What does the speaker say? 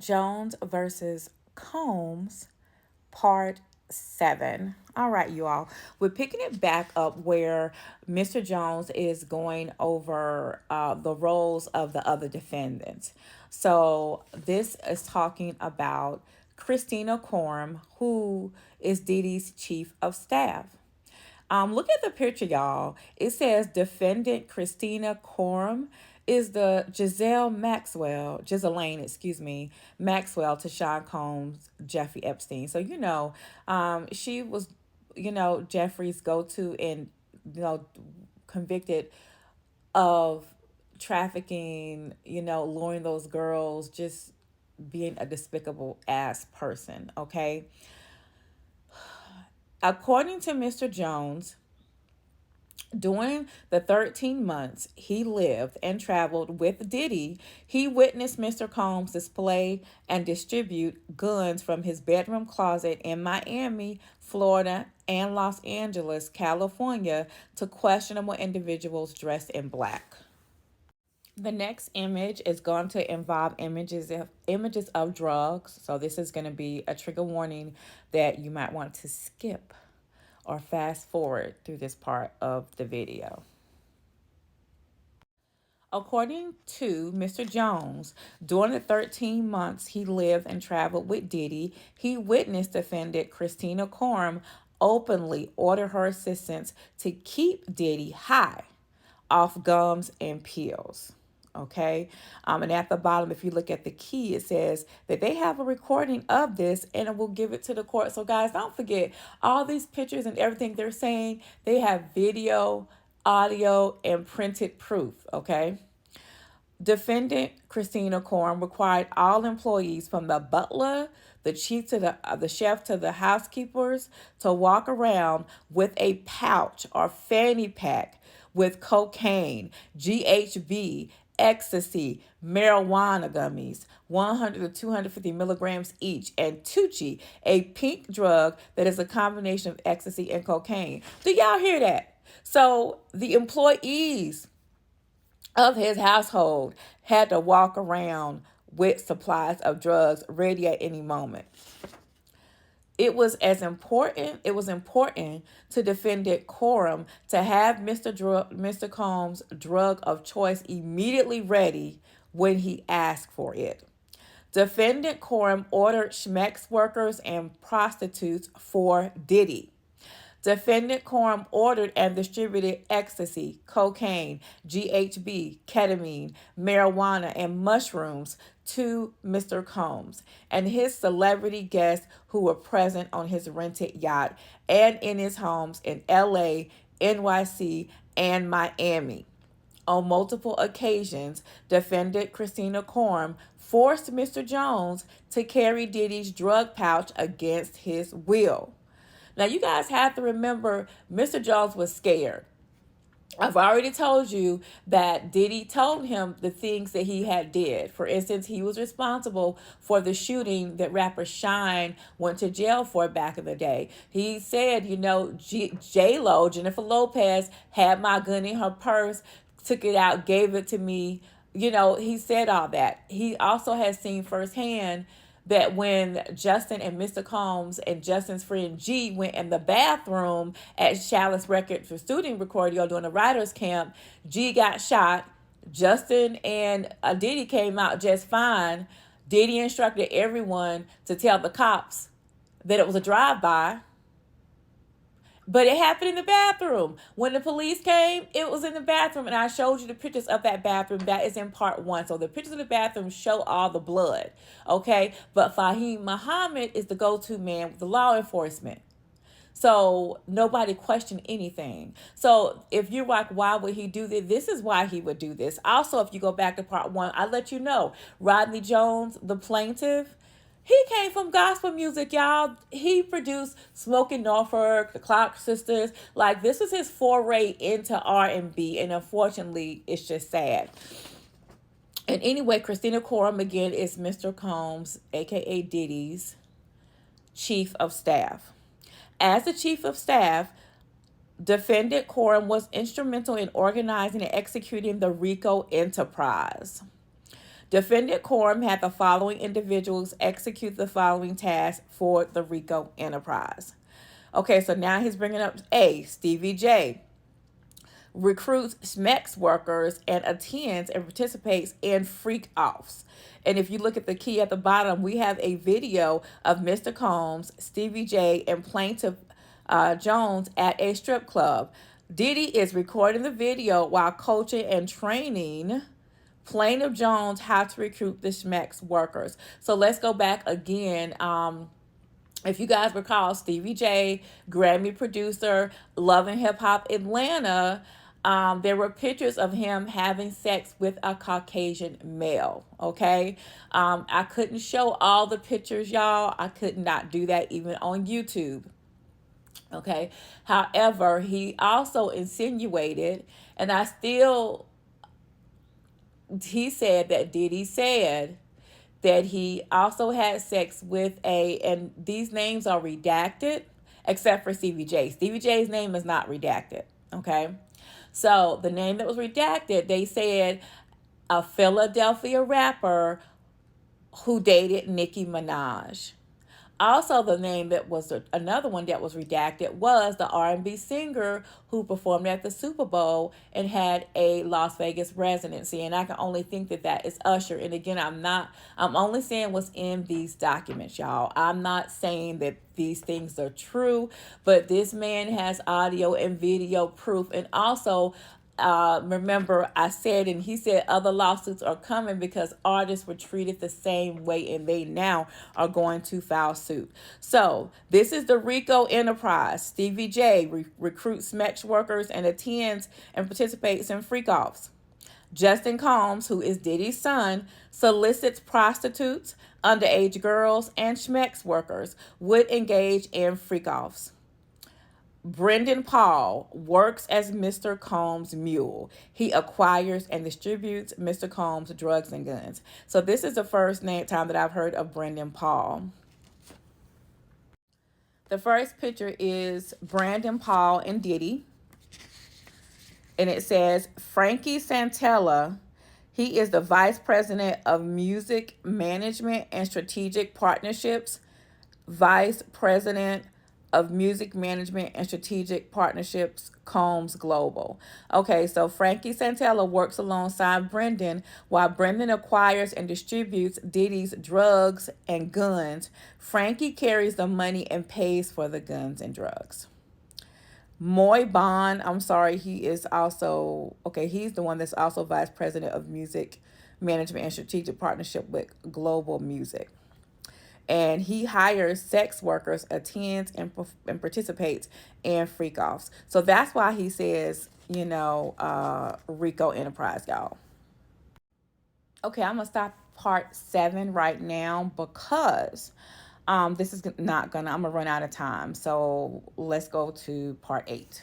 Jones versus Combs, part 7. All right, you all. We're picking it back up where Mr. Jones is going over the roles of the other defendants. So this is talking about Christina Coram, who is Dee Dee's chief of staff. Look at the picture, y'all. It says defendant Christina Coram is the Ghislaine, excuse me, Maxwell to Sean Combs, Jeffrey Epstein. So, she was, Jeffrey's go-to and, convicted of trafficking, luring those girls, just being a despicable ass person, okay? According to Mr. Jones, during the 13 months he lived and traveled with Diddy, he witnessed Mr. Combs display and distribute guns from his bedroom closet in Miami, Florida, and Los Angeles, California, to questionable individuals dressed in black. The next image is going to involve images of drugs. So this is going to be a trigger warning that you might want to skip or fast forward through this part of the video. According to Mr. Jones, during the 13 months he lived and traveled with Diddy, he witnessed defendant Christina Coram openly order her assistants to keep Diddy high off gums and pills. Okay. And at the bottom, if you look at the key, it says that they have a recording of this and it will give it to the court. So guys, don't forget all these pictures and everything they're saying, they have video, audio, and printed proof. Okay. Defendant Christina Coram required all employees, from the butler, the chief to the chef to the housekeepers, to walk around with a pouch or fanny pack with cocaine, GHB, ecstasy, marijuana gummies, 100 to 250 milligrams each, and Tucci, a pink drug that is a combination of ecstasy and cocaine. Do y'all hear that? So the employees of his household had to walk around with supplies of drugs ready at any moment. It was important to defendant Coram to have Mr. Combs' drug of choice immediately ready when he asked for it. Defendant Coram ordered Schmeck's workers and prostitutes for Diddy. Defendant Coram ordered and distributed ecstasy, cocaine, GHB, ketamine, marijuana, and mushrooms to Mr. Combs and his celebrity guests who were present on his rented yacht and in his homes in LA, NYC, and Miami. On multiple occasions, defendant Christina Coram forced Mr. Jones to carry Diddy's drug pouch against his will. Now, you guys have to remember, Mr. Jones was scared. I've already told you that Diddy told him the things that he had did. For instance, he was responsible for the shooting that rapper Shine went to jail for back in the day. He said, J-Lo, Jennifer Lopez, had my gun in her purse, took it out, gave it to me. He said all that. He also has seen firsthand that when Justin and Mr. Combs and Justin's friend G went in the bathroom at Chalice Records for student recording during the writers camp, G got shot. Justin and Diddy came out just fine. Diddy instructed everyone to tell the cops that it was a drive-by. But it happened in the bathroom. When the police came, it was in the bathroom. And I showed you the pictures of that bathroom. That is in part 1. So the pictures of the bathroom show all the blood. Okay? But Fahim Muhammad is the go-to man with the law enforcement. So nobody questioned anything. So if you're like, why would he do this? This is why he would do this. Also, if you go back to part 1, I let you know, Rodney Jones, the plaintiff, he came from gospel music, y'all. He produced Smoking Norfolk, the Clark Sisters. Like, this was his foray into R&B, and unfortunately, it's just sad. And anyway, Christina Coram, again, is Mr. Combs, a.k.a. Diddy's chief of staff. As the chief of staff, defendant Coram was instrumental in organizing and executing the RICO enterprise. Defendant Quorum had the following individuals execute the following tasks for the RICO enterprise. Okay, so now he's bringing up A, Stevie J recruits SMEX workers and attends and participates in freak offs. And if you look at the key at the bottom, we have a video of Mr. Combs, Stevie J, and Plaintiff Jones at a strip club. Diddy is recording the video while coaching and training Plaintiff Jones how to recruit the SMEX workers. So let's go back again. If you guys recall, Stevie J, Grammy producer, Love and Hip Hop Atlanta, there were pictures of him having sex with a Caucasian male. Okay. I couldn't show all the pictures, y'all. I could not do that even on YouTube. Okay. However, he also insinuated, and he said that Diddy said that he also had sex with and these names are redacted except for Stevie J. Stevie J's name is not redacted, okay? So the name that was redacted, they said a Philadelphia rapper who dated Nicki Minaj. Also, the name that was another one that was redacted was the R&B singer who performed at the Super Bowl and had a Las Vegas residency. And I can only think that that is Usher. And again, I'm only saying what's in these documents, y'all. I'm not saying that these things are true, but this man has audio and video proof. And also, remember I said, and he said other lawsuits are coming because artists were treated the same way and they now are going to file suit. So this is the RICO enterprise. Stevie J recruits SMEX workers and attends and participates in freak offs. Justin Combs, who is Diddy's son, solicits prostitutes, underage girls, and SMEX workers would engage in freak offs. Brendan Paul works as Mr. Combs' mule. He acquires and distributes Mr. Combs' drugs and guns. So this is the first time that I've heard of Brendan Paul. The first picture is Brandon Paul and Diddy. And it says Frankie Santella. He is the Vice President of Music Management and Strategic Partnerships. Vice President of Music Management and Strategic Partnerships, Combs Global. Okay, so Frankie Santella works alongside Brendan while Brendan acquires and distributes Diddy's drugs and guns. Frankie carries the money and pays for the guns and drugs. Moy Bond, he is also, he's the one that's also Vice President of Music Management and Strategic Partnership with Global Music. And he hires sex workers, attends, and participates in freak offs. So that's why he says, RICO enterprise, y'all. Okay, I'm going to stop part 7 right now because this is I'm going to run out of time. So let's go to part 8.